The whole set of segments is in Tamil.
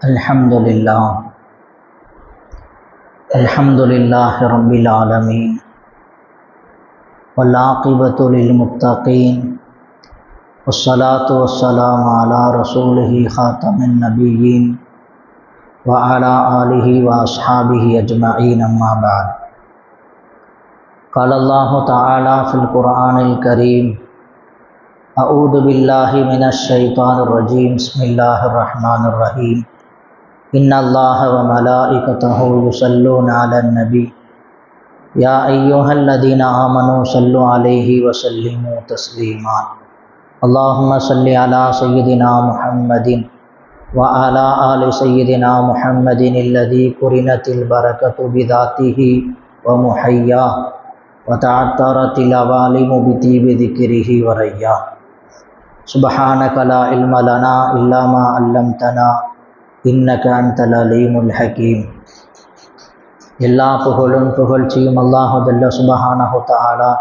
Alhamdulillah, Alhamdulillahi Rabbil Alameen, wal aqibatu lil muttaqeen, wassalatu wassalamu ala rasulihi khatamin nabiyyin wa ala alihi wa ashabihi ajma'in, amma ba'd. Qala Allahu ta'ala fil Qur'anil Kareem, a'udhu billahi minash shaitanir rajeem, bismillahir rahmanir rahim. Inna Allaha wa malaikatahu yusalluna 'alan nabi ya ayyuhalladhina amanu sallu 'alaihi wa sallimu taslima. Allahumma salli ala sayyidina Muhammadin wa ala ali sayyidina Muhammadin alladhi qurinatil barakatu bidhatihi wa muhayya wa ta'attaratil awalimu bitibi dhikrihi wa rayya. Subhanaka la ilma lana illa ma 'allamtana இன்னக அன்தல் அலீமுல் ஹகீம். எல்லா புகழும் புகழ்ச்சியும் அல்லாஹு ஜல்ல சுப்ஹானஹு தஆலா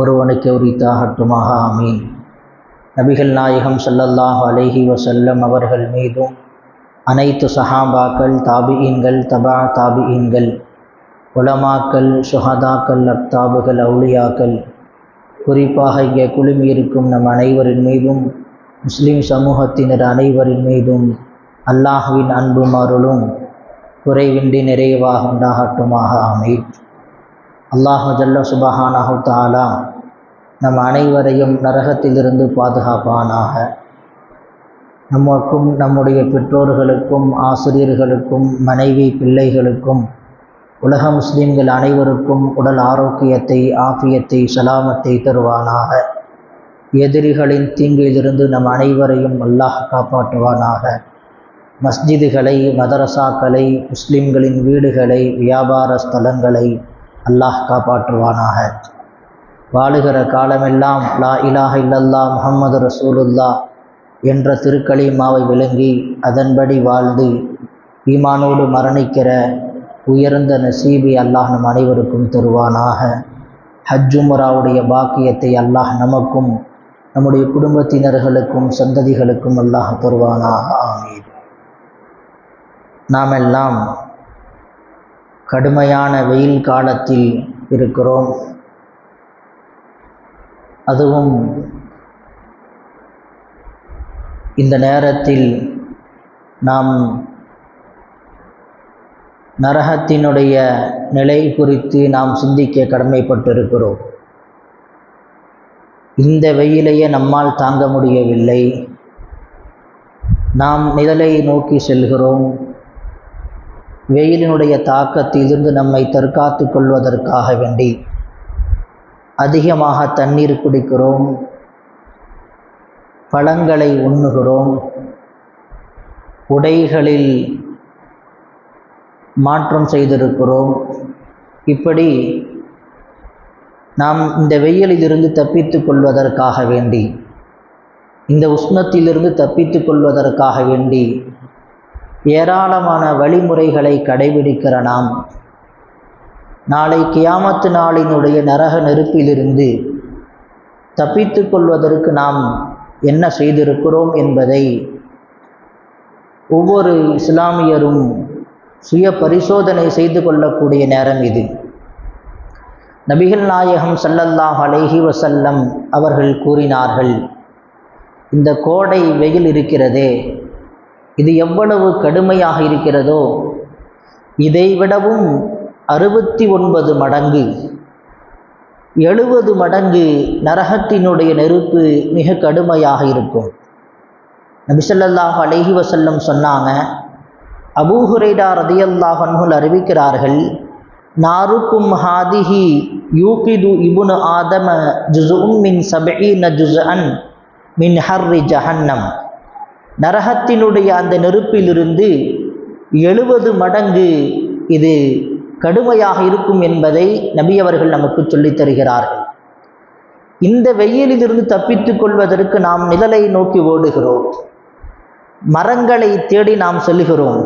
ஒருவனுக்கு உரித்தாகட்டுமாக, ஆமீன். நபிகள் நாயகம் ஸல்லல்லாஹு அலைஹி வஸல்லம் அவர்கள் மீதும் அனைத்து சஹாபாக்கள், தாபிஈன்கள், தபா தாபிஈன்கள், உலமாக்கள், சுஹதாக்கள், அக்தாபுகள், அவுலியாக்கள், குறிப்பாக இங்கே குழுமியிருக்கும் நம் அனைவரின் மீதும், முஸ்லிம் சமூகத்தினர் அனைவரின் மீதும் அல்லாஹ்வின் அன்பும் அருளும் குறைவின்றி நிறைவாக உண்டாகட்டுமாக, ஆமீன். அல்லாஹு ஜல்ல சுப்ஹானஹு தஆலா நம் அனைவரையும் நரகத்திலிருந்து பாதுகாப்பானாக. நமக்கும் நம்முடைய பெற்றோர்களுக்கும் ஆசிரியர்களுக்கும் மனைவி பிள்ளைகளுக்கும் உலக முஸ்லிம்கள் அனைவருக்கும் உடல் ஆரோக்கியத்தை, ஆஃபியத்தை, சலாமத்தை தருவானாக. எதிரிகளின் தீங்கிலிருந்து நம் அனைவரையும் அல்லாஹ் காப்பாற்றுவானாக. மஸ்ஜிதுகளை, மதரசாக்களை, முஸ்லிம்களின் வீடுகளை, வியாபார ஸ்தலங்களை அல்லாஹ் காப்பாற்றுவானாக. வாழுகிற காலமெல்லாம் லா இலாஹ இல்லல்லாஹ் முஹம்மது ரசூலுல்லாஹ் என்ற திருக்கலிமாவை விளங்கி அதன்படி வாழ்ந்து ஈமானோடு மரணிக்கிற உயர்ந்த நசீபை அல்லாஹ் நம் அனைவருக்கும் தருவானாக. ஹஜ் உம்ராவுடைய பாக்கியத்தை அல்லாஹ் நமக்கும் நம்முடைய குடும்பத்தினர்களுக்கும் சந்ததிகளுக்கும் அல்லாஹ் தருவானாக, ஆமீன். நாமெல்லாம் கடுமையான வெயில் காலத்தில் இருக்கிறோம். அதுவும் இந்த நேரத்தில் நாம் நரகத்தினுடைய நிலை குறித்து நாம் சிந்திக்க கடமைப்பட்டிருக்கிறோம். இந்த வெயிலையே நம்மால் தாங்க முடியவில்லை. நாம் நிழலை நோக்கி செல்கிறோம். வெயிலினுடைய தாக்கத்திலிருந்து நம்மை தற்காத்து கொள்வதற்காக வேண்டி அதிகமாக தண்ணீர் குடிக்கிறோம், பழங்களை உண்ணுகிறோம், உடைகளில் மாற்றம் செய்திருக்கிறோம். இப்படி நாம் இந்த வெயிலிலிருந்து தப்பித்து கொள்வதற்காக வேண்டி, இந்த உஷ்ணத்திலிருந்து தப்பித்து கொள்வதற்காக வேண்டி ஏராளமான வழிமுறைகளை கடைபிடிக்கிற நாம் நாளை கியாமத்து நாளினுடைய நரக நெருப்பிலிருந்து தப்பித்து கொள்வதற்கு நாம் என்ன செய்திருக்கிறோம் என்பதை ஒவ்வொரு இஸ்லாமியரும் சுய பரிசோதனை செய்து கொள்ளக்கூடிய நேரம் இது. நபிகள் நாயகம் ஸல்லல்லாஹு அலைஹி வஸல்லம் அவர்கள் கூறினார்கள், இந்த கோடை வெயில் இருக்கிறதே, இது எவ்வளவு கடுமையாக இருக்கிறதோ இதைவிடவும் 69 மடங்கு 70 மடங்கு நரகத்தினுடைய நெருப்பு மிக கடுமையாக இருக்கும். நபி ஸல்லல்லாஹு அலைஹி வஸல்லம் சொன்னாங்க, அபூ ஹுரைரா ரலியல்லாஹு அன்ஹு அறிவிக்கிறார்கள், நாருக்கும் ஹாதிஹி யூகிது இப்னு ஆதம ஜுஸும் மின் 70 ஜுஸ்அன் மின் ஹர்ரி ஜஹன்னம். நரகத்தினுடைய அந்த நெருப்பிலிருந்து 70 மடங்கு இது கடுமையாக இருக்கும் என்பதை நபி அவர்கள் நமக்கு சொல்லித் தருகிறார்கள். இந்த வெயிலிலிருந்து தப்பித்து கொள்வதற்கு நாம் நிழலை நோக்கி ஓடுகிறோம், மரங்களை தேடி நாம் செல்கிறோம்.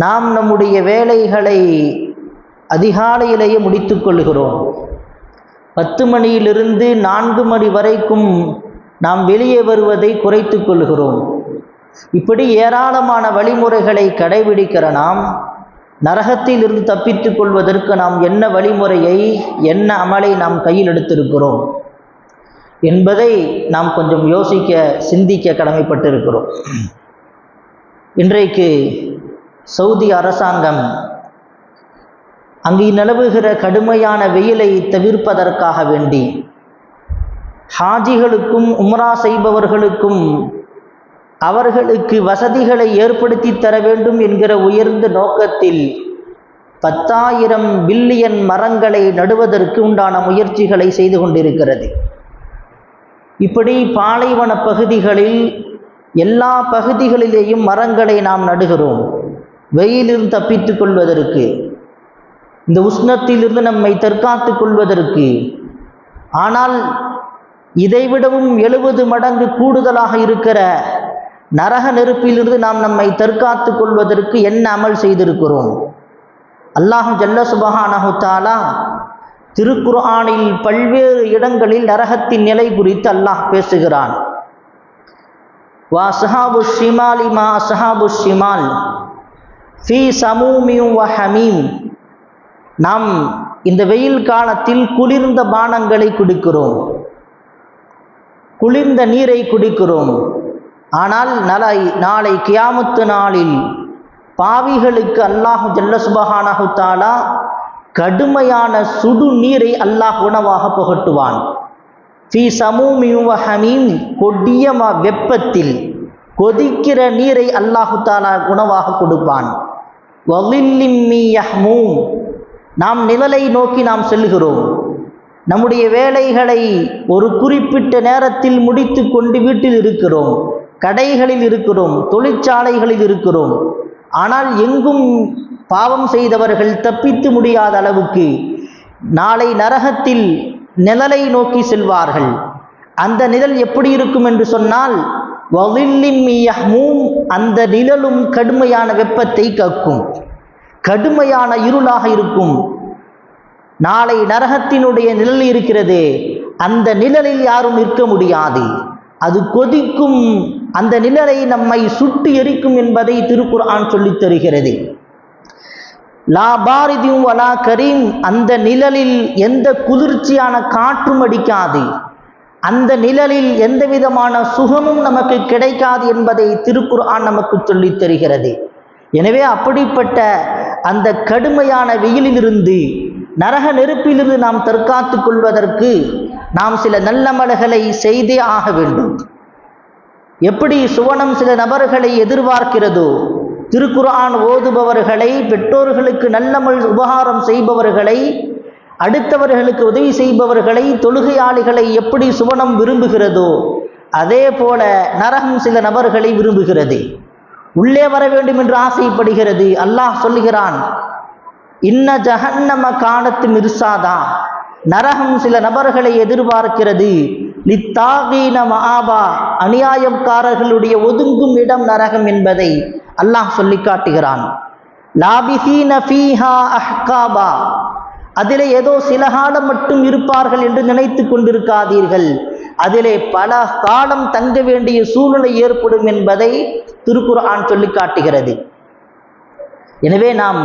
நாம் நம்முடைய வேலைகளை அதிகாலையிலேயே முடித்து கொள்கிறோம். 10 மணியிலிருந்து 4 மணி வரைக்கும் நாம் வெளியே வருவதை குறைத்து கொள்கிறோம். இப்படி ஏராளமான வழிமுறைகளை கடைபிடிக்கிற நாம் நரகத்தில் இருந்து தப்பித்து கொள்வதற்கு நாம் என்ன வழிமுறையை, என்ன அமலை நாம் கையில் எடுத்திருக்கிறோம் என்பதை நாம் கொஞ்சம் யோசிக்க, சிந்திக்க கடமைப்பட்டிருக்கிறோம். இன்றைக்கு சவுதி அரசாங்கம் அங்கு நிலவுகிற கடுமையான வெயிலை தவிர்ப்பதற்காக வேண்டி ஹாஜிகளுக்கும் உம்ரா செய்பவர்களுக்கும் அவர்களுக்கு வசதிகளை ஏற்படுத்தி தர வேண்டும் என்கிற உயர்ந்த நோக்கத்தில் 10,000 பில்லியன் மரங்களை நடுவதற்கு உண்டான முயற்சிகளை செய்து கொண்டிருக்கிறது. இப்படி பாலைவன பகுதிகளில் எல்லா பகுதிகளிலேயும் மரங்களை நாம் நடுகிறோம், வெயிலிருந்து தப்பித்து கொள்வதற்கு, இந்த உஷ்ணத்திலிருந்து நம்மை தற்காத்து கொள்வதற்கு. ஆனால் இதைவிடவும் 70 மடங்கு கூடுதலாக இருக்கிற நரக நெருப்பிலிருந்து நாம் நம்மை தற்காத்து கொள்வதற்கு என்ன அமல் செய்திருக்கிறோம்? அல்லாஹ் ஜல்ல சுப்ஹானஹு தஆலா திருக்குர்ஆனில் பல்வேறு இடங்களில் நரகத்தின் நிலை குறித்து அல்லாஹ் பேசுகிறான். வா அஸ்ஹாபு ஷிமாலி மா அஸ்ஹாபு ஷிமால் ஃபீ சமூமின் வ ஹமீம். நாம் இந்த வெயில் காலத்தில் குளிர்ந்த பானங்களை குடிக்கிறோம், குளிர்ந்த நீரை குடிக்கிறோம். ஆனால் நாளை கியாமத்து நாளில் பாவிகளுக்கு அல்லாஹ் ஜல்ல சுப்ஹானஹு தஆலா கடுமையான சுடு நீரை அல்லாஹ் உணவாக புகட்டுவான். ஃபீ சமூமின் வ ஹமீம், கொடிய வெப்பத்தில் கொதிக்கிற நீரை அல்லாஹு தஆலா உணவாக கொடுப்பான். வலில்லிம் மீ யஹ்மூம், நாம் நிழலை நோக்கி நாம் செல்கிறோம். நம்முடைய வேலைகளை ஒரு குறிப்பிட்ட நேரத்தில் முடித்து கொண்டு வீட்டில் இருக்கிறோம், கடைகளில் இருக்கிறோம், தொழிற்சாலைகளில் இருக்கிறோம். ஆனால் எங்கும் பாவம் செய்தவர்கள் தப்பித்து முடியாத அளவுக்கு நாளை நரகத்தில் நிழலை நோக்கி செல்வார்கள். அந்த நிழல் எப்படி இருக்கும் என்று சொன்னால், வலில்லிம் மீ யஹ்மூம், அந்த நிழலும் கடுமையான வெப்பத்தை கக்கும், கடுமையான இருளாக இருக்கும். நாளை நரகத்தினுடைய நிழல் இருக்கிறது, அந்த நிழலில் யாரும் நிற்க முடியாது, அது கொதிக்கும், அந்த நிழலை நம்மை சுட்டு எரிக்கும் என்பதை திருக்குர்ஆன் சொல்லித் தருகிறது. லா பாரிதும் வலா கரீம், அந்த நிழலில் எந்த குளிர்ச்சியான காற்றும் அடிக்காது, அந்த நிழலில் எந்த விதமான சுகமும் நமக்கு கிடைக்காது என்பதை திருக்குர்ஆன் நமக்கு சொல்லித் தருகிறது. எனவே அப்படிப்பட்ட அந்த கடுமையான வெயிலிலிருந்து, நரக நெருப்பிலிருந்து நாம் தற்காத்து கொள்வதற்கு நாம் சில நல்லமல்களை செய்தே ஆக வேண்டும். எப்படி சுவனம் சில நபர்களை எதிர்பார்க்கிறதோ, திருக்குர்ஆன் ஓதுபவர்களை, பெற்றோர்களுக்கு நல்லமல் உபகாரம் செய்பவர்களை, அடுத்தவர்களுக்கு உதவி செய்பவர்களை, தொழுகையாளிகளை எப்படி சுவனம் விரும்புகிறதோ, அதே போல நரகம் சில நபர்களை விரும்புகிறது, உள்ளே வர வேண்டும் என்று ஆசைப்படுகிறது. அல்லாஹ் சொல்லுகிறான், இன்ன ஜஹன்னம கானத் மிர்சாதா, நரகம் சில நபர்களை எதிர்பார்க்கிறது. லித்தாகீன மஆபா, அநியாயக்காரர்களுடைய ஒதுங்கும் இடம் நரகம் என்பதை அல்லாஹ் சொல்லி காட்டுகிறான். லாபிசீன ஃபீஹா அஹ்காபா, அதிலே ஏதோ சில காலம் மட்டும் இருப்பார்கள் என்று நினைத்து கொண்டிருக்காதீர்கள், அதிலே பல காலம் தங்க வேண்டிய சூழ்நிலை ஏற்படும் என்பதை திருக்குர்ஆன் சொல்லி காட்டுகிறது. எனவே நாம்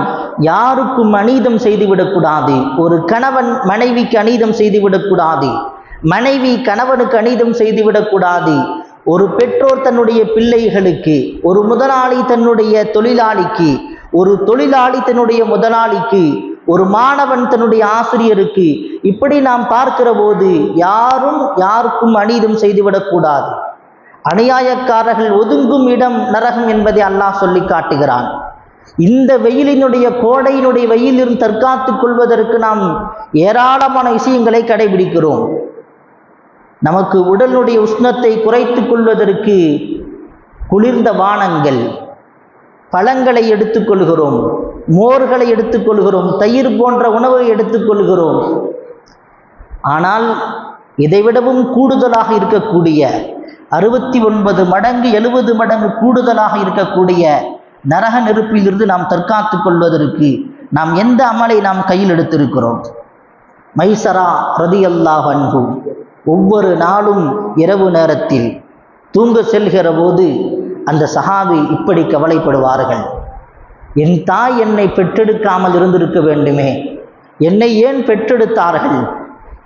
யாருக்கும் அநீதம் செய்துவிடக்கூடாது. ஒரு கணவன் மனைவிக்கு அநீதம் செய்துவிடக்கூடாது, மனைவி கணவனுக்கு அநீதம் செய்துவிடக்கூடாது. ஒரு பெற்றோர் தன்னுடைய பிள்ளைகளுக்கு, ஒரு முதலாளி தன்னுடைய தொழிலாளிக்கு, ஒரு தொழிலாளி தன்னுடைய முதலாளிக்கு, ஒரு மாணவன் தன்னுடைய ஆசிரியருக்கு, இப்படி நாம் பார்க்கிற போது யாரும் யாருக்கும் அநீதம் செய்துவிடக்கூடாது. அநியாயக்காரர்கள் ஒதுங்கும் இடம் நரகம் என்பதை அல்லாஹ் சொல்லி காட்டுகிறான். இந்த வெயிலினுடைய, கோடையினுடைய வெயிலிருந்து தற்காத்துக் கொள்வதற்கு நாம் ஏராளமான விஷயங்களை கடைபிடிக்கிறோம். நமக்கு உடலுடைய உஷ்ணத்தை குறைத்து கொள்வதற்கு குளிர்ந்த பானங்கள், பழங்களை எடுத்துக்கொள்கிறோம், மோர்களை எடுத்துக்கொள்கிறோம், தயிர் போன்ற உணவை எடுத்துக்கொள்கிறோம். ஆனால் இதைவிடவும் கூடுதலாக இருக்கக்கூடிய 69 மடங்கு 70 மடங்கு கூடுதலாக இருக்கக்கூடிய நரக நெருப்பிலிருந்து நாம் தற்காத்து கொள்வதற்கு நாம் எந்த அமலை நாம் கையில் எடுத்திருக்கிறோம்? மைசரா ரலியல்லாஹு அன்ஹு ஒவ்வொரு நாளும் இரவு நேரத்தில் தூங்க செல்கிற போது அந்த சஹாபி இப்படி கவலைப்படுவார்கள். என் தாய் என்னை பெற்றெடுக்காமல் இருந்திருக்க வேண்டுமே, என்னை ஏன் பெற்றெடுத்தார்கள்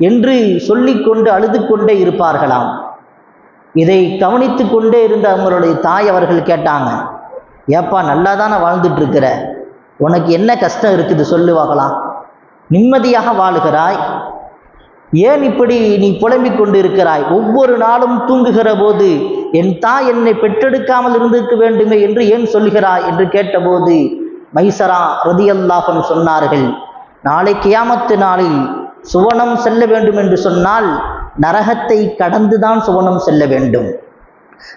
என்று சொல்லிக்கொண்டு அழுது கொண்டே இருப்பார்களாம். இதை கவனித்து கொண்டே இருந்த அவங்களுடைய தாய் அவர்கள் கேட்டாங்க, ஏப்பா நல்லா தானே வாழ்ந்துட்டு இருக்கிற, உனக்கு என்ன கஷ்டம் இருக்குது சொல்லுவாங்களாம், நிம்மதியாக வாழுகிறாய், ஏன் இப்படி நீ புலம்பிக் கொண்டு இருக்கிறாய், ஒவ்வொரு நாளும் தூங்குகிற போது என் தாய் என்னை பெற்றெடுக்காமல் இருந்திருக்க வேண்டுமே என்று ஏன் சொல்கிறாய் என்று கேட்டபோது மைசரா ரலியல்லாஹு அன்ஹு சொன்னார்கள், நாளை கியாமத்து நாளில் சுவனம் செல்ல வேண்டும் என்று சொன்னால் நரகத்தை கடந்துதான் சுவனம் செல்ல வேண்டும்,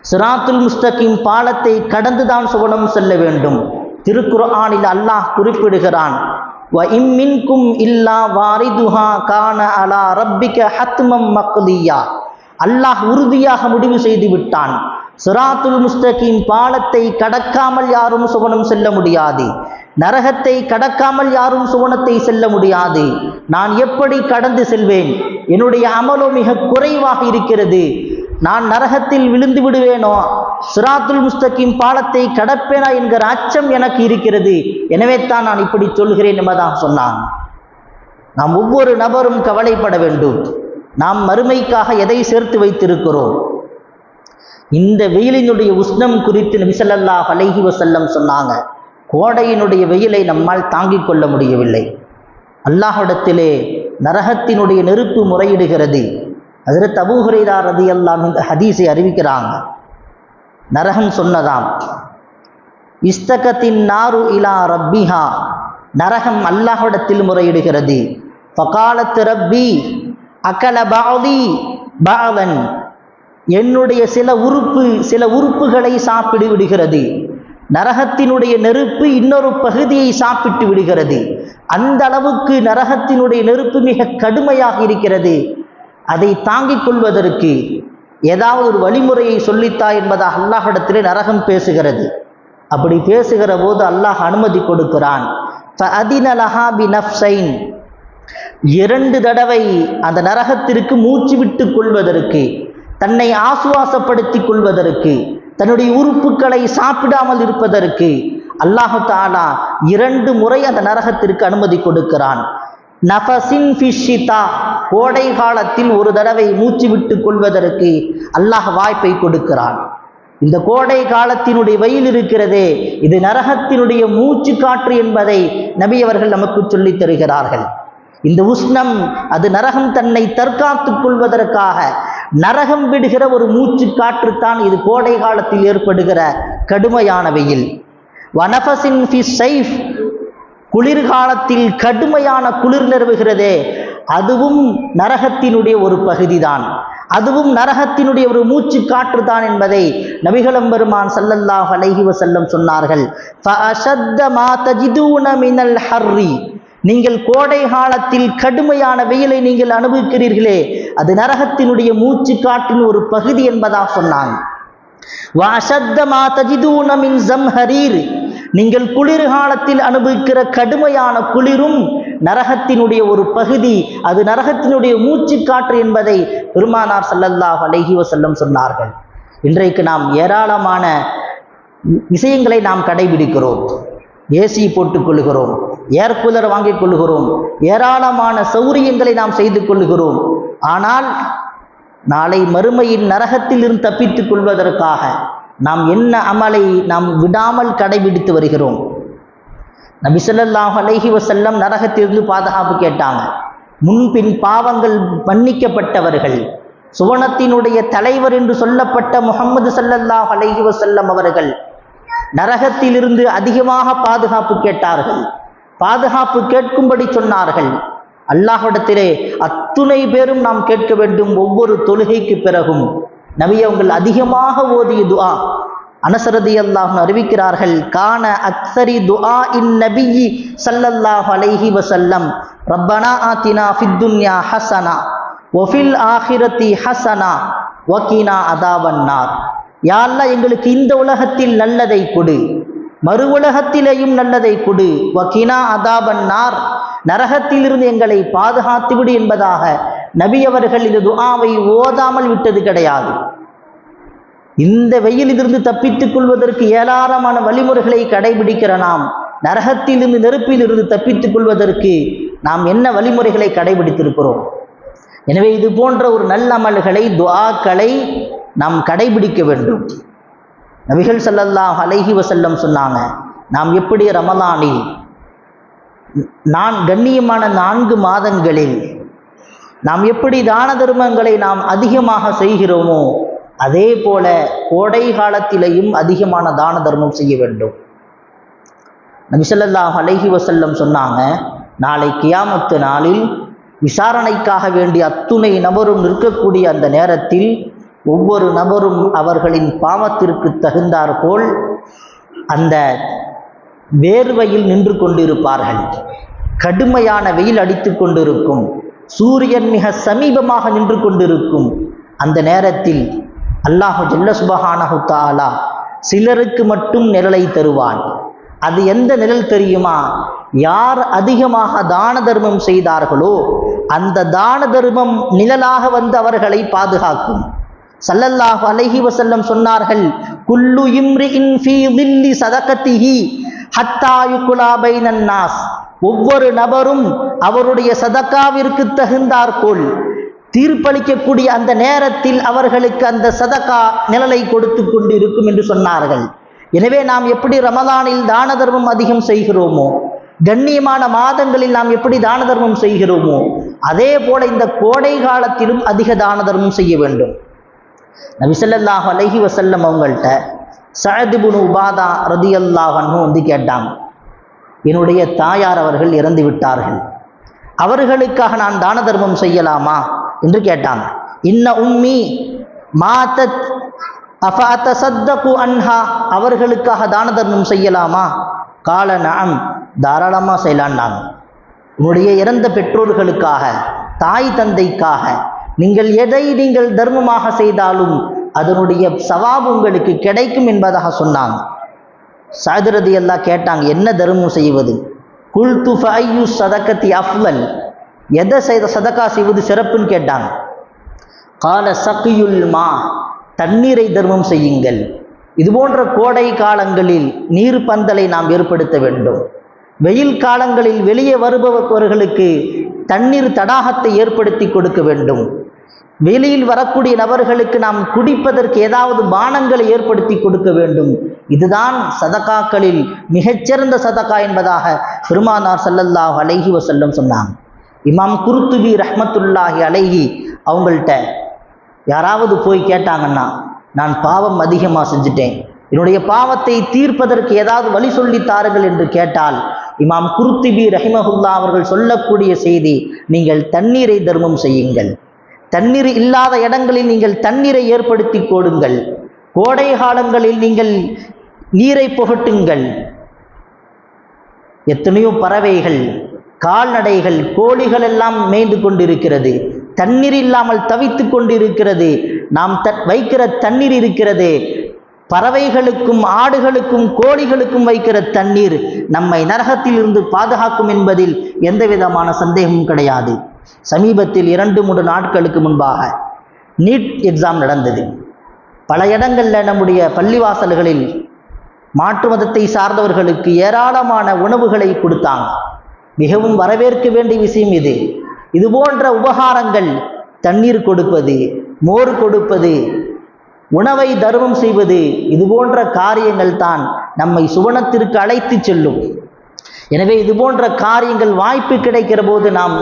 சிராத்துல் முஸ்தகீம் பாலத்தை கடந்துதான் சுவனம் செல்ல வேண்டும். திருக்குர்ஆனில் அல்லாஹ் குறிப்பிடுகிறான், வ இம்மின்கும் இல்லா வாரிதுஹா கான அலா ரப்பிக ஹத்மம் மக்தியா. அல்லாஹ் உறுதியாக முடிவு செய்து விட்டான், சிராத்துல் முஸ்தகீம் பாலத்தை கடக்காமல் யாரும் சுவனம் செல்ல முடியாது, நரகத்தை கடக்காமல் யாரும் சுவனத்தை செல்ல முடியாது. நான் எப்படி கடந்து செல்வேன், என்னுடைய அமலோ மிக குறைவாக இருக்கிறது, நான் நரகத்தில் விழுந்து விடுவேனோ, சிராத்துல் முஸ்தகீம் பாலத்தை கடப்பேனா என்கிற அச்சம் எனக்கு இருக்கிறது, எனவே தான் நான் இப்படி சொல்கிறேன் என்பதாக சொன்னான். நாம் ஒவ்வொரு நபரும் கவலைப்பட வேண்டும். நாம் மறுமைக்காக எதை சேர்த்து வைத்திருக்கிறோம்? இந்த வெயிலினுடைய உஷ்ணம் குறித்து நபி ஸல்லல்லாஹு அலைஹி வஸல்லம் சொன்னாங்க, கோடையினுடைய வெயிலை நம்மால் தாங்கிக் கொள்ள முடியவில்லை, அல்லாஹ்விடத்திலே நரகத்தினுடைய நெருப்பு முறையிடுகிறது. ஹஜ்ரத் அபூ ஹுரைரா ரலியல்லாஹு அன்ஹு இந்த ஹதீஸை அறிவிக்கிறாங்க. நரகம் சொன்னதாம், இஸ்தகத்தின் நாரு இலா ரப்பிஹா, நரகம் அல்லாஹ்விடத்தில் முறையிடுகிறது. ஃபகாலத் ரப்பி அகல பஅதி பஅதன், என்னுடைய சில உறுப்புகளை சாப்பிடு விடுகிறது. நரகத்தினுடைய நெருப்பு இன்னொரு பகுதியை சாப்பிட்டு விடுகிறது. அந்த அளவுக்கு நரகத்தினுடைய நெருப்பு மிக கடுமையாக இருக்கிறது. அதை தாங்கிக் கொள்வதற்கு ஏதாவது ஒரு வழிமுறையை சொல்லித்தா என்பதாக அல்லாஹ்விடத்திலே நரகம் பேசுகிறது. அப்படி பேசுகிற போது அல்லாஹ் அனுமதி கொடுக்கிறான். ஃபஅதின லஹா பினஃப்ஸைன், 2 தடவை அந்த நரகத்திற்கு மூச்சு விட்டு கொள்வதற்கு, தன்னை ஆசுவாசப்படுத்திக் கொள்வதற்கு, தன்னுடைய உறுப்புகளை சாப்பிடாமல் இருப்பதற்கு அல்லாஹு தஆலா 2 முறை அந்த நரகத்திற்கு அனுமதி கொடுக்கிறான். நஃபஸின் ஃபிஷ்ஷிதா, கோடை காலத்தில் 1 தடவை மூச்சு விட்டு கொள்வதற்கு அல்லாஹ் வாய்ப்பை கொடுக்கிறான். இந்த கோடை காலத்தினுடைய வெயில் இருக்கிறதே, இது நரகத்தினுடைய மூச்சு காற்று என்பதை நபி அவர்கள் நமக்கு சொல்லித் தருகிறார்கள். இந்த உஷ்ணம் அது நரகம் தன்னை தற்காத்துக் கொள்வதற்காக நரகம் விடுகிற ஒரு மூச்சு காற்று தான் இது கோடை காலத்தில் ஏற்படுகிற கடுமையான வெயில். வனஃபஸின் ஃபி ஸைஃப், குளிர்காலத்தில் கடுமையான குளிர் நிலவுகிறதே, அதுவும் நரகத்தினுடைய ஒரு பகுதிதான், அதுவும் நரகத்தினுடைய ஒரு மூச்சு காற்று தான் என்பதை நபிகள் பெருமான் ஸல்லல்லாஹு அலைஹி வஸல்லம் சொன்னார்கள். ஃபஅஷத்த மா தஜிதூன மினல் ஹர்ரி, நீங்கள் கோடை காலத்தில் கடுமையான வெயிலை நீங்கள் அனுபவிக்கிறீர்களே, அது நரகத்தினுடைய மூச்சு காற்றின் ஒரு பகுதி என்பதாக சொன்னாங்க. வஅஷத்த மா தஜிதூன மின் ஸம்ஹரீர், நீங்கள் குளிர்காலத்தில் அனுபவிக்கிற கடுமையான குளிரும் நரகத்தினுடைய ஒரு பகுதி, அது நரகத்தினுடைய மூச்சு காற்று என்பதை பெருமானார் ஸல்லல்லாஹு அலைஹி வஸல்லம் சொன்னார்கள். இன்றைக்கு நாம் ஏராளமான விஷயங்களை நாம் கடைபிடிக்கிறோம். ஏசி போட்டுக் கொள்கிறோம், ஏர் கூலர் வாங்கிக் கொள்கிறோம், ஏராளமான சௌரியங்களை நாம் செய்து கொள்கிறோம். ஆனால் நாளை மறுமையின் நரகத்தில் இருந்து தப்பித்துக் கொள்வதற்காக நாம் என்ன அமலை நாம் விடாமல் கடைபிடித்து வருகிறோம்? நபி ஸல்லல்லாஹு அலைஹி வஸல்லம் நரகத்திலிருந்து பாதுகாப்பு கேட்டாங்க. முன்பின் பாவங்கள் மன்னிக்கப்பட்டவர்கள், சுவனத்தினுடைய தலைவர் என்று சொல்லப்பட்ட முஹம்மது ஸல்லல்லாஹு அலைஹி வஸல்லம் அவர்கள் நரகத்திலிருந்து அதிகமாக பாதுகாப்பு கேட்டார்கள். பாதுகாப்பு கேட்கும்படி சொன்னார்கள். அல்லாஹ்விடத்திலே அத்துணை பேரும் நாம் கேட்க வேண்டும். ஒவ்வொரு தொழுகைக்கு பிறகும் நபி அவர்கள் அதிகமாக ஓதிய துஆ, அனஸ் ரலியல்லாஹு அன்ஹு அறிவிக்கிறார்கள், கான அக்ஸரி துஆ இன் நபியி ஸல்லல்லாஹு அலைஹி வஸல்லம் ரப்பனா ஆத்தினா ஃபித் துன்யா ஹஸனா வ ஃபில் ஆখিরাতি ஹஸனா வ கீனா அதாபன் நார். யா அல்லாஹ், எங்களுக்கு இந்த உலகத்தில் நல்லதை கொடு, மறு உலகத்திலேயும் நல்லதை கொடு, வ கீனா அதாபன் நார், நரகத்திலிருந்து எங்களை பாதுகாத்து விடு என்பதாக நபி அவர்கள் இந்த துஆவை ஓதாமல் விட்டது கிடையாது. இந்த வெயிலிலிருந்து தப்பித்துக் கொள்வதற்கு ஏராளமான வழிமுறைகளை கடைபிடிக்கிற நாம் நரகத்திலிருந்து நெருப்பிலிருந்து தப்பித்துக் கொள்வதற்கு நாம் என்ன வழிமுறைகளை கடைபிடித்திருக்கிறோம்? எனவே இது போன்ற ஒரு நல்லமல்களை துஆக்களை நாம் கடைபிடிக்க வேண்டும். நபிகள் ஸல்லல்லாஹு அலைஹி வஸல்லம் சொன்னாங்க, நாம் எப்படி ரமலானில் கண்ணியமான 4 மாதங்களில் நாம் எப்படி தான தர்மங்களை நாம் அதிகமாக செய்கிறோமோ அதே போல கோடை காலத்திலேயும் அதிகமான தான தர்மம் செய்ய வேண்டும். நபி ஸல்லல்லாஹு அலைஹி வஸல்லம் சொன்னாங்க, நாளை கியாமத்து நாளில் விசாரணைக்காக வேண்டிய அத்துணை நபரும் நிற்கக்கூடிய அந்த நேரத்தில் ஒவ்வொரு நபரும் அவர்களின் பாவத்திற்கு தகுந்தாற்போல் அந்த வேர்வையில் நின்று கொண்டிருப்பார்கள். கடுமையான வெயில் அடித்து கொண்டிருக்கும், சூரியன் மிக சமீபமாக நின்று கொண்டிருக்கும். அந்த நேரத்தில் அல்லாஹு ஜல்ல சுப்ஹானஹு தஆலா சிலருக்கு மட்டும் நிழலை தருவான். அது எந்த நிழல் தெரியுமா? யார் அதிகமாக தான தர்மம் செய்தார்களோ அந்த தான தர்மம் நிழலாக வந்து அவர்களை பாதுகாக்கும். ஸல்லல்லாஹு அலைஹி வஸல்லம் சொன்னார்கள், குல்லு இம்ரிஇன் ஃபீ ظில்லி ஸதகத்திஹி ஹத்தா யுக்லா பைனன் நாஸ். ஒவ்வொரு நபரும் அவருடைய சதகாவிற்கு தகுந்தாற்போல் தீர்ப்பளிக்கக்கூடிய அந்த நேரத்தில் அவர்களுக்கு அந்த சதகா நிழலை கொடுத்து கொண்டு இருக்கும் என்று சொன்னார்கள். எனவே நாம் எப்படி ரமலானில் தான தர்மம் அதிகம் செய்கிறோமோ, கண்ணியமான மாதங்களில் நாம் எப்படி தான தர்மம் செய்கிறோமோ அதே போல இந்த கோடை காலத்திலும் அதிக தான தர்மம் செய்ய வேண்டும். நபி ஸல்லல்லாஹு அலைஹி வஸல்லம் அவங்கள்ட்ட சஅத் இப்னு உபாதா ரலியல்லாஹு அன்ஹு வந்து கேட்டாங்க, என்னுடைய தாயார் அவர்கள் இறந்து விட்டார்கள், அவர்களுக்காக நான் தான தர்மம் செய்யலாமா என்று கேட்டாங்க. இன்ன உம்மி மாதத் அஃபஅதஸத்தகு அன்ஹா, அவர்களுக்காக தான தர்மம் செய்யலாமா? கால நஅம், தாராளமாக செய்யலான்னாங்க. உன்னுடைய இறந்த பெற்றோர்களுக்காக, தாய் தந்தைக்காக நீங்கள் எதை நீங்கள் தர்மமாக செய்தாலும் அதனுடைய சவாப் உங்களுக்கு கிடைக்கும் என்பதாக சொன்னாங்க. சஅத் ரலியல்லாஹு கேட்டாங்க, என்ன தர்மம் செய்வது? குல்து ஃபஅய்யு ஸதகத்தி அஃலல், எதை செய்த சதகா செய்வது சிறப்புன்னு கேட்டாங்க. கால சகியுல் மா, தண்ணீரை தர்மம் செய்யுங்கள். இது போன்ற கோடை காலங்களில் நீர் பந்தலை நாம் ஏற்படுத்த வேண்டும். வெயில் காலங்களில் வெளியே வருபவர்களுக்கு தண்ணீர் தடாகத்தை ஏற்படுத்தி கொடுக்க வேண்டும். வெளியில் வரக்கூடிய நபர்களுக்கு நாம் குடிப்பதற்கு ஏதாவது பானங்களை ஏற்படுத்தி கொடுக்க வேண்டும். இதுதான் சதகாக்களில் மிகச்சிறந்த சதகா என்பதாக பெருமானார் ஸல்லல்லாஹு அலைஹி வஸல்லம் சொன்னாங்க. இமாம் குர்துபி ரஹ்மத்துல்லாஹி அலைஹி அவங்கள்ட்ட யாராவது போய் கேட்டாங்கன்னா, நான் பாவம் அதிகமாக செஞ்சுட்டேன், என்னுடைய பாவத்தை தீர்ப்பதற்கு ஏதாவது வழி சொல்லித்தார்கள் என்று கேட்டால் இமாம் குர்துபி ரஹிமஹுல்லா அவர்கள் சொல்லக்கூடிய செய்தி, நீங்கள் தண்ணீரை தர்மம் செய்யுங்கள். தண்ணீர் இல்லாத இடங்களில் நீங்கள் தண்ணீரை ஏற்படுத்தி கொடுங்கள். கோடை காலங்களில் நீங்கள் நீரை புகட்டுங்கள். எத்தனையோ பறவைகள், கால்நடைகள், கோழிகள் எல்லாம் மேய்ந்து கொண்டிருக்கிறது, தண்ணீர் இல்லாமல் தவித்து கொண்டிருக்கிறது. நாம் வைக்கிற தண்ணீர் இருக்கிறது, பறவைகளுக்கும் ஆடுகளுக்கும் கோழிகளுக்கும் வைக்கிற தண்ணீர் நம்மை நரகத்தில் இருந்து பாதுகாக்கும் என்பதில் எந்த விதமான சந்தேகமும் கிடையாது. சமீபத்தில் 2-3 நாட்களுக்கு முன்பாக நீட் எக்ஸாம் நடந்தது. பல இடங்களில் நம்முடைய பள்ளிவாசல்களில் மாற்று மதத்தை சார்ந்தவர்களுக்கு ஏராளமான உணவுகளை கொடுத்தாங்க. மிகவும் வரவேற்க வேண்டிய விஷயம் இது. இது போன்ற உபகாரங்கள், தண்ணீர் கொடுப்பது, மோர் கொடுப்பது, உணவை தர்மம் செய்வது, இது போன்ற காரியங்கள் தான் நம்மை சுவனத்திற்கு அழைத்து செல்லும். எனவே இது போன்ற காரியங்கள் வாய்ப்பு கிடைக்கிற போது நாம்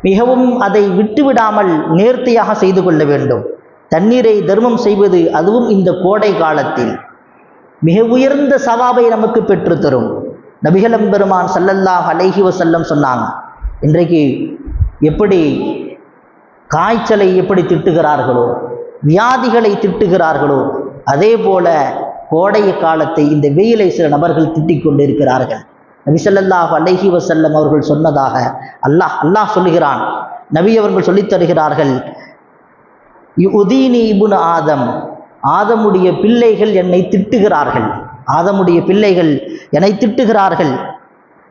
மிகவும் அதை விட்டுவிடாமல் நேர்த்தியாக செய்து கொள்ள வேண்டும். தண்ணீரை தர்மம் செய்வது, அதுவும் இந்த கோடை காலத்தில் மிக உயர்ந்த சவாபை நமக்கு பெற்றுத்தரும். நபிகள் பெருமான் ஸல்லல்லாஹு அலைஹி வஸல்லம் சொன்னாங்க, இன்றைக்கு எப்படி காய்ச்சலை எப்படி திட்டுகிறார்களோ, வியாதிகளை திட்டுகிறார்களோ, அதே போல கோடை காலத்தை, இந்த வெயிலை சில நபர்கள் திட்டிக் கொண்டிருக்கிறார்கள். நபி ஸல்லல்லாஹு அலைஹி வஸல்லம் அவர்கள் சொன்னதாக அல்லாஹ் சொல்லுகிறான். நபி அவர்கள் சொல்லித் தருகிறார்கள், யுதீனி இப்னு ஆதம், ஆதமுடைய பிள்ளைகள் என்னை திட்டுகிறார்கள், ஆதமுடைய பிள்ளைகள் என்னை திட்டுகிறார்கள்.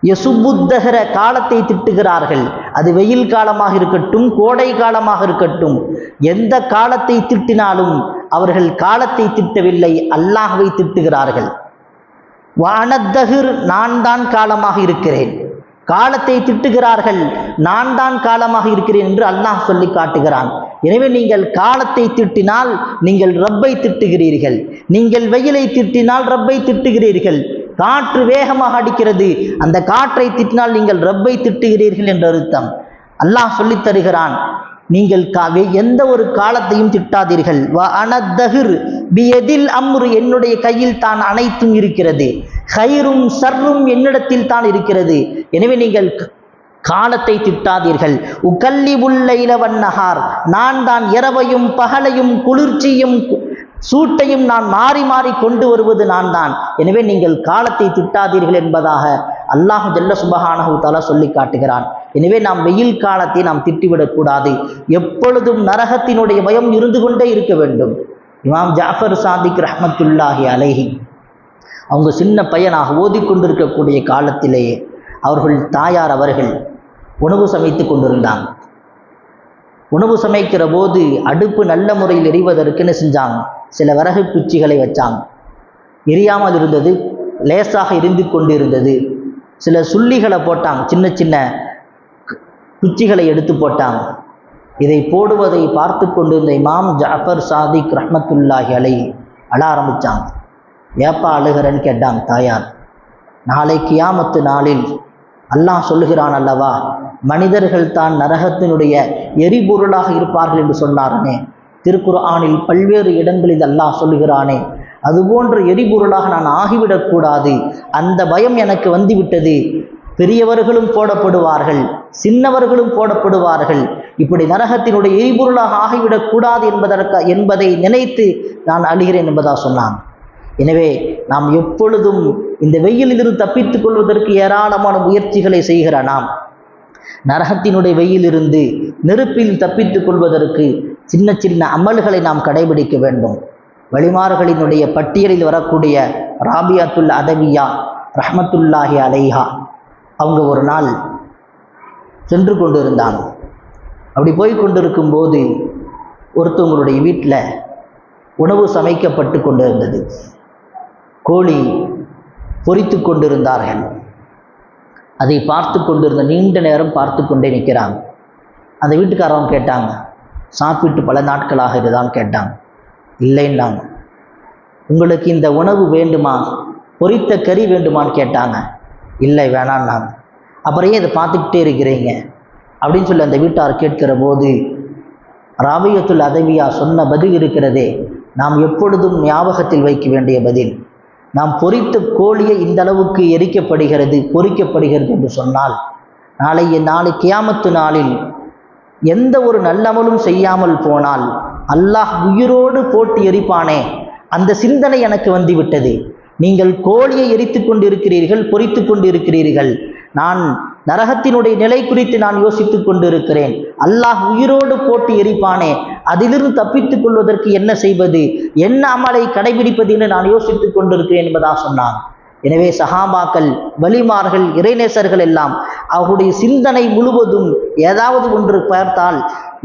யசுபுத்தஹர காலத்தை திட்டுகிறார்கள். அது வெயில் காலமாக இருக்கட்டும், கோடை காலமாக இருக்கட்டும், எந்த காலத்தை திட்டினாலும் அவர்கள் காலத்தை திட்டவில்லை, அல்லாஹ்வை திட்டுகிறார்கள். வானத்தஹிர், நான் தான் காலமாக இருக்கிறேன். காலத்தை திட்டுகிறார்கள், நான் தான் காலமாக இருக்கிறேன் என்று அல்லாஹ் சொல்லி காட்டுகிறான். எனவே நீங்கள் காலத்தை திட்டினால் நீங்கள் ரப்பை திட்டுகிறீர்கள், நீங்கள் வெயிலை திட்டினால் ரப்பை திட்டுகிறீர்கள். காற்று வேகமாக அடிக்கிறது, அந்த காற்றை திட்டினால் நீங்கள் ரப்பை திட்டுகிறீர்கள் என்ற அர்த்தம். அல்லாஹ் சொல்லித் தருகிறான், நீங்கள் எந்த ஒரு காலத்தையும் திட்டாதீர்கள். வஅனத்தஹிர் பியதில் அம்ரு, என்னுடைய கையில் தான் அனைத்தும் இருக்கிறது. ஹைரும் ஷர்ரும் என்னிடத்தில் தான் இருக்கிறது. எனவே நீங்கள் காலத்தை திட்டாதீர்கள். உகல்லிபுல் லைல வன்னஹார், நான் தான் இரவையும் பகலையும் குளிர்ச்சியும் சூட்டையும் நான் மாறி மாறி கொண்டு வருவது நான் தான். எனவே நீங்கள் காலத்தை திட்டாதீர்கள் என்பதாக அல்லாஹ் ஜல்ல சுப்ஹானஹு தஆலா சொல்லி காட்டுகிறான். எனவே நாம் வெயில் காலத்தை நாம் திட்டிவிடக்கூடாது. எப்பொழுதும் நரகத்தினுடைய பயம் இருந்து கொண்டே இருக்க வேண்டும். இமாம் ஜாஃபர் சாதிக் ரஹ்மத்துல்லாஹி அலைஹி அவங்க சின்ன பையனாக ஓதிக்கொண்டிருக்கக்கூடிய காலத்திலேயே அவர்கள் தாயார் அவர்கள் உணவு சமைத்து கொண்டிருந்தாங்க. உணவு சமைக்கிற போது அடுப்பு நல்ல முறையில் எரிவதற்குன்னு செஞ்சாங்க, சில விறகு குச்சிகளை வச்சாங்க. எரியாமல் இருந்தது, லேசாக எரிந்து கொண்டிருந்தது. சில சுள்ளிகளை போட்டாங்க, சின்ன சின்ன குச்சிகளை எடுத்து போட்டாங்க. இதை போடுவதை பார்த்து கொண்டிருந்த இமாம் ஜாஃபர் சாதிக் ரஹ்மத்துல்லாஹி அலைஹி அழ ஆரம்பித்தாங்க. ஏப்பா அழுகிறன்னு கேட்டாங்க தாயார். நாளை கியாமத்து நாளில் அல்லாஹ் சொல்லுகிறான் அல்லவா, மனிதர்கள் தான் நரகத்தினுடைய எரிபொருளாக இருப்பார்கள் என்று சொன்னாரனே. திருக்குர்ஆனில் பல்வேறு இடங்களில் அல்லாஹ் சொல்லுகிறானே, அதுபோன்ற எரிபொருளாக நான் ஆகிவிடக்கூடாது, அந்த பயம் எனக்கு வந்துவிட்டது. பெரியவர்களும் போடப்படுவார்கள், சின்னவர்களும் போடப்படுவார்கள். இப்படி நரகத்தினுடைய எரிபொருளாக ஆகிவிடக்கூடாது என்பதை நினைத்து நான் அழுகிறேன் என்பதாக சொன்னான். எனவே நாம் எப்பொழுதும் இந்த வெயிலிலிருந்து தப்பித்துக் கொள்வதற்கு ஏராளமான முயற்சிகளை செய்கிற நாம், நரகத்தினுடைய வெயிலிருந்து நெருப்பில் தப்பித்துக் கொள்வதற்கு சின்ன சின்ன அமல்களை நாம் கடைபிடிக்க வேண்டும். வழிமார்களினுடைய பட்டியலில் வரக்கூடிய ராபியாத்துல் அதவியா ரஹ்மத்துல்லாஹி அலைஹா அவங்க ஒரு நாள் சென்று கொண்டு இருந்தாங்க. அப்படி போய் கொண்டிருக்கும் போது ஒருத்தவங்களுடைய வீட்டில் உணவு சமைக்கப்பட்டு கொண்டிருந்தது. கோழி பொரித்து கொண்டிருந்தார்கள். அதை பார்த்து கொண்டிருந்த நீண்ட நேரம் பார்த்து கொண்டே நிற்கிறாங்க. அந்த வீட்டுக்காரவங்க கேட்டாங்க, சாப்பிட்டு பல நாட்களாக இதுதான் கேட்டாங்க. இல்லைன்னாங்க. உங்களுக்கு இந்த உணவு வேண்டுமா, பொரித்த கறி வேண்டுமான்னு கேட்டாங்க. இல்லை வேணான்னாங்க. அப்புறம் ஏன் இதை பார்த்துக்கிட்டே இருக்கிறீங்க அப்படின்னு சொல்லி அந்த வீட்டார் கேட்கிற போது ராபியத்துல் அதவியா சொன்ன பதில் இருக்கிறதே, நாம் எப்பொழுதும் ஞாபகத்தில் வைக்க வேண்டிய பதில். நாம் பொரித்த கோழியை இந்த அளவுக்கு எரிக்கப்படுகிறது, பொரிக்கப்படுகிறது என்று சொன்னால் நாளை கியாமத்து நாளில் எந்த ஒரு நல்லமலும் செய்யாமல் போனால் அல்லாஹ் உயிரோடு போட்டு எரிப்பானே, அந்த சிந்தனை எனக்கு வந்துவிட்டது. நீங்கள் கோழியை எரித்து கொண்டிருக்கிறீர்கள், பொரித்து கொண்டிருக்கிறீர்கள். நான் நரகத்தினுடைய நிலை குறித்து நான் யோசித்துக் கொண்டிருக்கிறேன். அல்லாஹ் உயிரோடு போட்டு எரிப்பானே, அதிலிருந்து தப்பித்துக் கொள்வதற்கு என்ன செய்வது, என்ன அமலை கடைபிடிப்பது என்று நான் யோசித்துக் கொண்டிருக்கிறேன் என்பதாக சொன்னான். எனவே சஹாபாக்கள், வலிமார்கள், இறைநேசர்கள் எல்லாம் அவருடைய சிந்தனை முழுவதும் ஏதாவது ஒன்று பார்த்தால்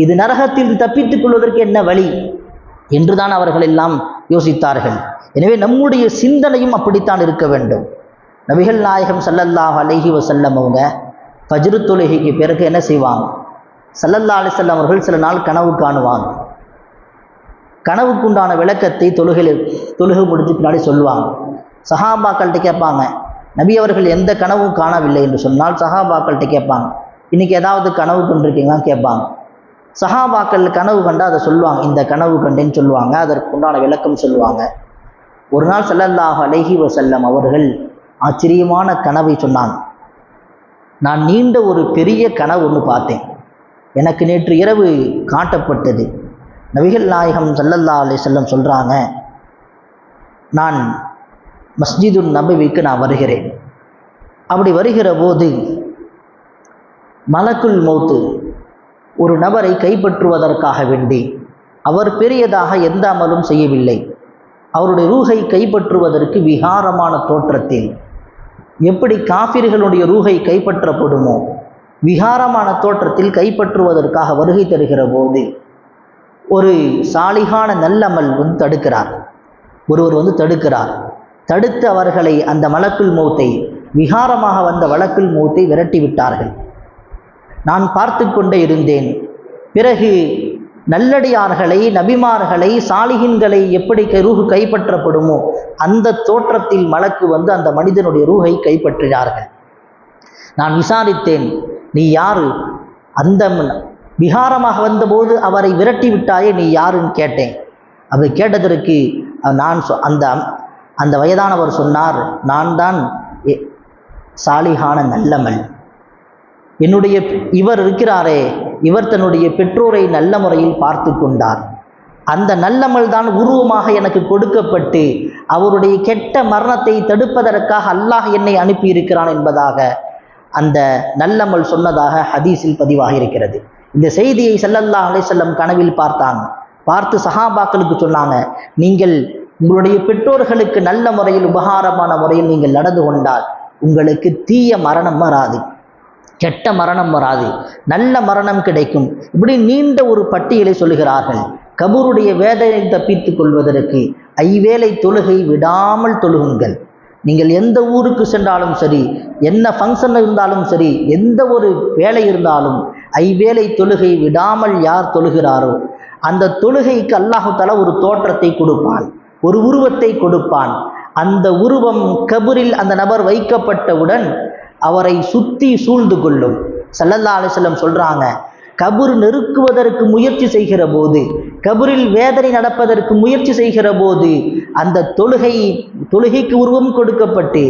இது நரகத்தில் தப்பித்துக் கொள்வதற்கு என்ன வழி என்றுதான் அவர்கள் எல்லாம் யோசித்தார்கள். எனவே நம்முடைய சிந்தனையும் அப்படித்தான் இருக்க வேண்டும். நபிகள் நாயகம் ஸல்லல்லாஹு அலைஹி வஸல்லம் அவங்க ஃபஜ்ர் தொழுகைக்கு பிறகு என்ன செய்வாங்க, ஸல்லல்லாஹு அலைஹி வஸல்லம் அவர்கள் சில நாள் கனவு காணுவாங்க. கனவுக்குண்டான விளக்கத்தை தொழுகை முடிஞ்சு பின்னாடி சொல்லுவாங்க. சஹாபாக்கள்கிட்ட கேட்பாங்க, நபி அவர்கள் எந்த கனவும் காணவில்லை என்று சொன்னால் சஹாபாக்கள்கிட்ட கேட்பாங்க, இன்றைக்கி ஏதாவது கனவு கண்டிருக்கீங்களான்னு கேட்பாங்க. சஹாபாக்கள் கனவு கண்டால் அதை சொல்லுவாங்க, இந்த கனவு கண்டேன்னு சொல்லுவாங்க, அதற்கு உண்டான விளக்கம் சொல்லுவாங்க. ஒரு நாள் ஸல்லல்லாஹு அலைஹி வஸல்லம் அவர்கள் ஆச்சரியமான கனவை சொன்னாங்க. நான் நீண்ட ஒரு பெரிய கனவு ஒன்று பார்த்தேன், எனக்கு நேற்று இரவு காட்டப்பட்டது. நபிகள் நாயகம் ஸல்லல்லாஹு அலைஹி வஸல்லம் சொல்கிறாங்க, நான் மஸ்ஜிதுன் நபவிக்கு நான் வருகிறேன். அப்படி வருகிற போது மலக்குல் மௌத்து ஒரு நபரை கைப்பற்றுவதற்காக வேண்டி, அவர் பெரியதாக எந்த அமலும் செய்யவில்லை, அவருடைய ரூஹை கைப்பற்றுவதற்கு விகாரமான தோற்றத்தில் எப்படி காஃபிர்களுடைய ரூஹை கைப்பற்றப்படுமோ, விகாரமான தோற்றத்தில் கைப்பற்றுவதற்காக வருகை தருகிற போது ஒரு சாலிகான நல்லமல் தடுக்கிறார். ஒருவர் தடுக்கிறார். தடுத்து அவர்களை அந்த மலக்குல் மௌத்தை, விகாரமாக வந்த வலக்குல் மௌத்தை விரட்டி விட்டார்கள். நான் பார்த்து கொண்டே இருந்தேன். பிறகு நல்லடியார்களை, நபிமார்களை, சாலிகின்களை எப்படி ரூஹு கைப்பற்றப்படுமோ அந்த தோற்றத்தில் மலக்கு அந்த மனிதனுடைய ரூஹை கைப்பற்றினார்கள். நான் விசாரித்தேன், நீ யாரு? அந்த விகாரமாக வந்தபோது அவரை விரட்டி விட்டாயே, நீ யாருன்னு கேட்டேன். அதை கேட்டதற்கு அந்த வயதானவர் சொன்னார், நான் தான் சாலிகான நல்லமல். இவர் இருக்கிறாரே, இவர் தன்னுடைய பெற்றோரை நல்ல முறையில் பார்த்து கொண்டார். அந்த நல்லமல் தான் உருவமாக எனக்கு கொடுக்கப்பட்டு அவருடைய கெட்ட மரணத்தை தடுப்பதற்காக அல்லாஹ் என்னை அனுப்பியிருக்கிறான் என்பதாக அந்த நல்லமல் சொன்னதாக ஹதீஸில் பதிவாக இருக்கிறது. இந்த செய்தியை ஸல்லல்லாஹு அலைஹி வஸல்லம் கனவில் பார்த்தாங்க. பார்த்து சஹாபாக்களுக்கு சொன்னாங்க, நீங்கள் உங்களுடைய பெற்றோர்களுக்கு நல்ல முறையில், உபகாரமான முறையில் நீங்கள் நடந்து கொண்டால் உங்களுக்கு தீய மரணம் வராது, கெட்ட மரணம் வராது, நல்ல மரணம் கிடைக்கும். இப்படி நீண்ட ஒரு பட்டியலை சொல்லுகிறார்கள். கபூருடைய வேதனை தப்பித்துக் கொள்வதற்கு 5 வேளை தொழுகை விடாமல் தொழுகுங்கள். நீங்கள் எந்த ஊருக்கு சென்றாலும் சரி, என்ன ஃபங்க்ஷன் இருந்தாலும் சரி, எந்த ஒரு வேலை இருந்தாலும் 5 வேளை தொழுகை விடாமல் யார் தொழுகிறாரோ அந்த தொழுகைக்கு அல்லாஹு தஆலா ஒரு தோற்றத்தை கொடுப்பான், ஒரு உருவத்தை கொடுப்பான். அந்த உருவம் கபரில் அந்த நபர் வைக்கப்பட்டவுடன் அவரை சுற்றி சூழ்ந்து கொள்ளும். ஸல்லல்லாஹு அலைஹி வஸல்லம் சொல்றாங்க, கபர் நெருக்குவதற்கு முயற்சி செய்கிற போது, கபரில் வேதனை நடப்பதற்கு முயற்சி செய்கிற போது அந்த தொழுகைக்கு உருவம் கொடுக்கப்பட்டு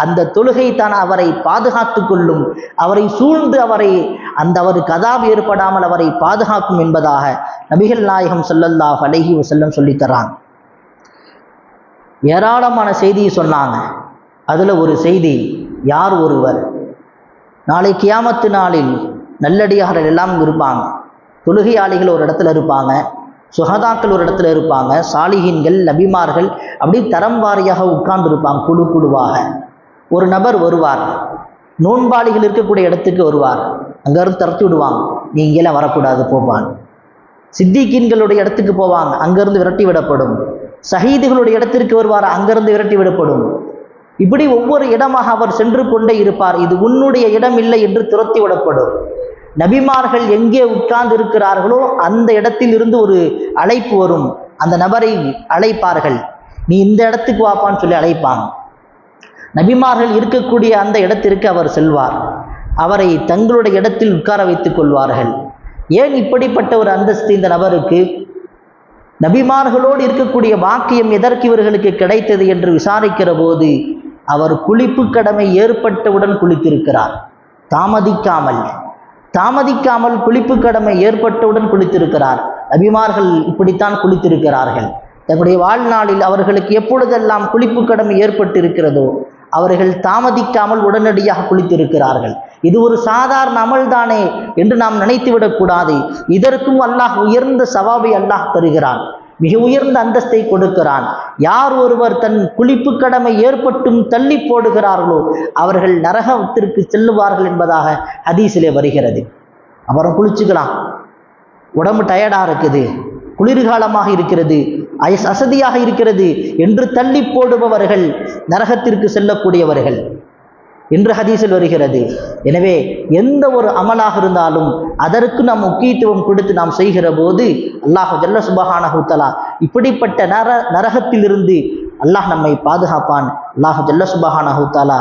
அந்த தொழுகை தான் அவரை பாதுகாத்து கொள்ளும், அவரை சூழ்ந்து அவருக்கு அதாப் ஏற்படாமல் அவரை பாதுகாக்கும் என்பதாக நபிகள் நாயகம் ஸல்லல்லாஹு அலைஹி வஸல்லம் சொல்லித்தராங்க. ஏராளமான செய்தியை சொன்னாங்க. அதுல ஒரு செய்தி, யார் ஒருவர் நாளை கியாமத்து நாளில் நல்லடியார்கள் எல்லாம் இருப்பாங்க, தொழுகையாளிகள் ஒரு இடத்துல இருப்பாங்க, சுஹதாக்கள் ஒரு இடத்துல இருப்பாங்க, சாலிஹீன்கள், நபிமார்கள், அப்படி தரம் வாரியாக உட்கார்ந்து இருப்பாங்க, குழு குழுவாக. ஒரு நபர் வருவார், நோன்பாளிகள் இருக்கக்கூடிய இடத்துக்கு வருவார். அங்கிருந்து தரத்து விடுவாங்க, நீ இங்கெல்லாம் வரக்கூடாது போவான். சித்திகீன்களுடைய இடத்துக்கு போவாங்க, அங்கிருந்து விரட்டி விடப்படும். ஷஹீதுகளுடைய இடத்திற்கு வருவார், அங்கிருந்து விரட்டி விடப்படும். இப்படி ஒவ்வொரு இடமாக அவர் சென்று கொண்டே இருப்பார். இது உன்னுடைய இடம் இல்லை என்று துரத்தி விடப்படும். நபிமார்கள் எங்கே உட்கார்ந்து இருக்கிறார்களோ அந்த இடத்தில் இருந்து ஒரு அழைப்பு வரும். அந்த நபரை அழைப்பார்கள், நீ இந்த இடத்துக்கு வாப்பான்னு சொல்லி அழைப்பாங்க. நபிமார்கள் இருக்கக்கூடிய அந்த இடத்திற்கு அவர் செல்வார். அவரை தங்களுடைய இடத்தில் உட்கார வைத்துக் கொள்வார்கள். ஏன் இப்படிப்பட்ட ஒரு அந்தஸ்து இந்த நபருக்கு? நபிமார்களோடு இருக்கக்கூடிய வாக்கியம் எதற்கு இவர்களுக்கு கிடைத்தது என்று விசாரிக்கிற போது அவர் குளிப்பு கடமை ஏற்பட்டவுடன் குளித்திருக்கிறார். தாமதிக்காமல் குளிப்பு கடமை ஏற்பட்டவுடன் குளித்திருக்கிறார். நபிமார்கள் இப்படித்தான் குளித்திருக்கிறார்கள். தன்னுடைய வாழ்நாளில் அவர்களுக்கு எப்பொழுதெல்லாம் குளிப்பு கடமை ஏற்பட்டிருக்கிறதோ அவர்கள் தாமதிக்காமல் உடனடியாக குளித்திருக்கிறார்கள். இது ஒரு சாதாரண அமல் தானே என்று நாம் நினைத்துவிடக்கூடாது. இதற்கும் அல்லாஹ் உயர்ந்த சவாபை அல்லாஹ் தருகிறான், மிக உயர்ந்த அந்தஸ்தை கொடுக்கிறான். யார் ஒருவர் தன் குளிப்பு கடமை ஏற்பட்டும் தள்ளி போடுகிறார்களோ அவர்கள் நரகத்திற்கு செல்லுவார்கள் என்பதாக ஹதீஸிலே வருகிறது. அப்புறம் குளிச்சுக்கலாம், உடம்பு டயர்டாக இருக்குது, குளிர்காலமாக இருக்கிறது, அசதியாக இருக்கிறது என்று தள்ளி போடுபவர்கள் நரகத்திற்கு செல்லக்கூடியவர்கள் என்று ஹதீஸில் வருகிறது. எனவே எந்த ஒரு அமலாக இருந்தாலும் அதற்கு நாம் முக்கியத்துவம் கொடுத்து நாம் செய்கிற போது அல்லாஹ் ஜல்ல சுப்ஹானஹு தஆலா இப்படிப்பட்ட நரகத்திலிருந்து அல்லாஹ் நம்மை பாதுகாப்பான். அல்லாஹ் ஜல்ல சுப்ஹானஹு தஆலா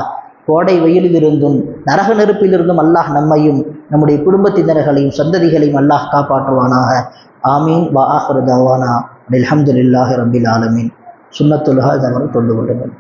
கோடை வெயிலிலிருந்தும் நரக நெருப்பிலிருந்தும் அல்லாஹ் நம்மையும் நம்முடைய குடும்பத்தினர்களையும் சந்ததிகளையும் அல்லாஹ் காப்பாற்றுவானாக. ஆமீன். வ ஆஹிரு தஅவானா அல்ஹம்துலில்லாஹி ரப்பில் ஆலமீன். சுன்னத்துல் ஹாஜ் அவர்கள் தொண்டு கொள்ளுங்கள்.